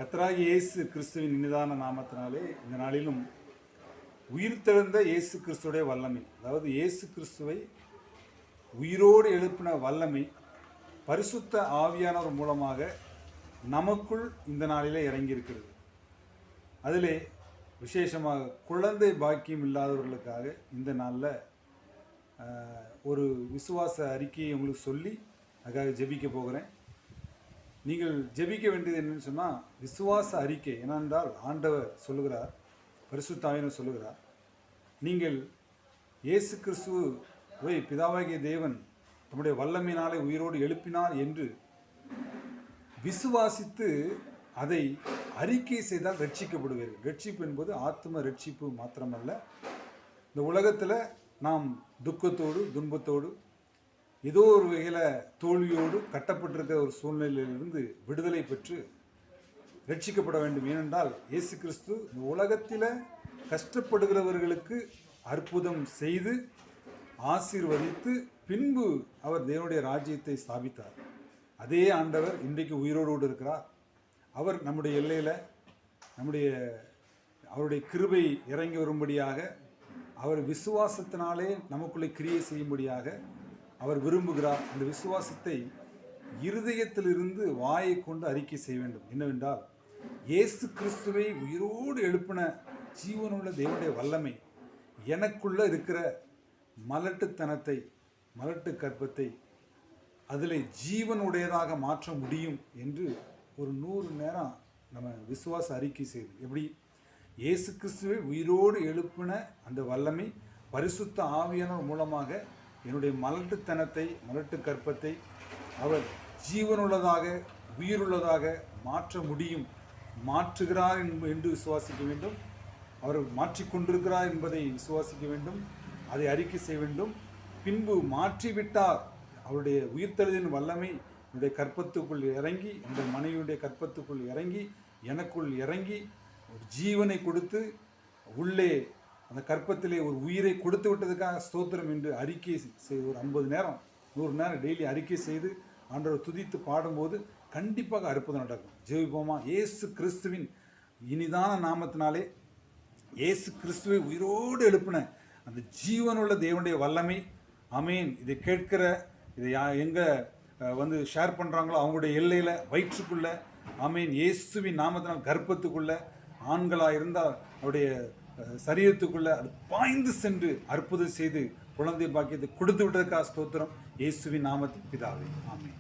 கர்த்தராகிய இயேசு கிறிஸ்துவின் இனிதான நாமத்தினாலே இந்த நாளிலும் உயிர்த்தெழுந்த இயேசு கிறிஸ்துடைய வல்லமை, அதாவது இயேசு கிறிஸ்துவை உயிரோடு எழுப்பின வல்லமை பரிசுத்த ஆவியானவர் மூலமாக நமக்குள் இந்த நாளிலே இறங்கியிருக்கிறது. அதிலே விசேஷமாக குழந்தை பாக்கியம் இல்லாதவர்களுக்காக இந்த நாளில் ஒரு விசுவாச அறிக்கையை உங்களுக்கு சொல்லி அதுக்காக ஜெபிக்க போகிறேன். நீங்கள் ஜெபிக்க வேண்டியது என்னன்னு சொன்னால் விசுவாச அறிக்கை. ஏனென்றால் ஆண்டவர் சொல்லுகிறார், பரிசுத்த ஆவியானவர் சொல்லுகிறார், நீங்கள் இயேசு கிறிஸ்துவை பிதாவாகிய தேவன் தம்முடைய வல்லமையினாலே உயிரோடு எழுப்பினார் என்று விசுவாசித்து அதை அறிக்கை செய்தால் ரட்சிக்கப்படுவீர்கள். ரட்சிப்பு என்பது ஆத்ம ரட்சிப்பு மாத்திரமல்ல, இந்த உலகத்தில் நாம் துக்கத்தோடு துன்பத்தோடு ஏதோ ஒரு வகையில் தோல்வியோடு கட்டப்பட்டிருக்கிற ஒரு சூழ்நிலையிலிருந்து விடுதலை பெற்று ரட்சிக்கப்பட வேண்டும். ஏனென்றால் இயேசு கிறிஸ்து இந்த உலகத்தில் கஷ்டப்படுகிறவர்களுக்கு அற்புதம் செய்து ஆசீர்வதித்து பின்பு அவர் தேவனுடைய ராஜ்யத்தை ஸ்தாபித்தார். அதே ஆண்டவர் இன்றைக்கு உயிரோடு இருக்கிறார். அவர் நம்முடைய எல்லையில் அவருடைய கிருபை இறங்கி வரும்படியாக, அவர் விசுவாசத்தினாலே நமக்குள்ளே கிரியை செய்யும்படியாக அவர் விரும்புகிறார். அந்த விசுவாசத்தை இருதயத்திலிருந்து வாயை கொண்டு அறிக்கை செய்ய வேண்டும். என்னவென்றால், இயேசு கிறிஸ்துவை உயிரோடு எழுப்பின ஜீவனுள்ள தேவனுடைய வல்லமை எனக்குள்ள இருக்கிற மலட்டுத்தனத்தை, மலட்டு கற்பத்தை அதில் ஜீவனுடையதாக மாற்ற முடியும் என்று ஒரு 100 நேரம் நம்ம விசுவாச அறிக்கை செய்து, எப்படி இயேசு கிறிஸ்துவை உயிரோடு எழுப்பின அந்த வல்லமை பரிசுத்த ஆவியானவர் மூலமாக என்னுடைய மலட்டுத்தனத்தை, மலட்டு கற்பத்தை அவர் ஜீவனுள்ளதாக உயிருள்ளதாக மாற்ற முடியும், மாற்றுகிறார் என்று விசுவாசிக்க வேண்டும். அவர் மாற்றிக்கொண்டிருக்கிறார் என்பதை விசுவாசிக்க வேண்டும், அதை அறிக்கை செய்ய வேண்டும். பின்பு மாற்றிவிட்டார், அவருடைய உயிர்த்தெழுதலின் வல்லமை என்னுடைய கற்பத்துக்குள் இறங்கி, இந்த மனைவியுடைய கற்பத்துக்குள் இறங்கி, எனக்குள் இறங்கி ஒரு ஜீவனை கொடுத்து உள்ளே அந்த கற்பத்திலே ஒரு உயிரை கொடுத்து விட்டதுக்காக ஸ்தோத்திரம் என்று அறிக்கை செய்து ஒரு 50 நேரம் 100 நேரம் டெய்லி அறிக்கை செய்து ஆண்டவர் துதித்து பாடும்போது கண்டிப்பாக அற்புதம் நடக்கும். ஜெபிப்போமா? இயேசு கிறிஸ்துவின் இனிதான நாமத்தினாலே இயேசு கிறிஸ்துவை உயிரோடு எழுப்பின அந்த ஜீவனுள்ள தேவனுடைய வல்லமை, ஆமேன். இதை கேட்கிற, இதை எங்கே ஷேர் பண்ணுறாங்களோ அவங்களுடைய எல்லையில் வயிற்றுக்குள்ள, ஆமேன், இயேசுவின் நாமத்தினால் கர்ப்பத்துக்குள்ள, ஆண்களாக இருந்தால் அவருடைய சரீரத்துக்குள்ள அது பாய்ந்து சென்று அற்புதம் செய்து குழந்தை பாக்கியத்தை கொடுத்து விட்டதுக்காக ஸ்தோத்திரம். இயேசுவின் நாமத்தில் பிதாவே, ஆமென்.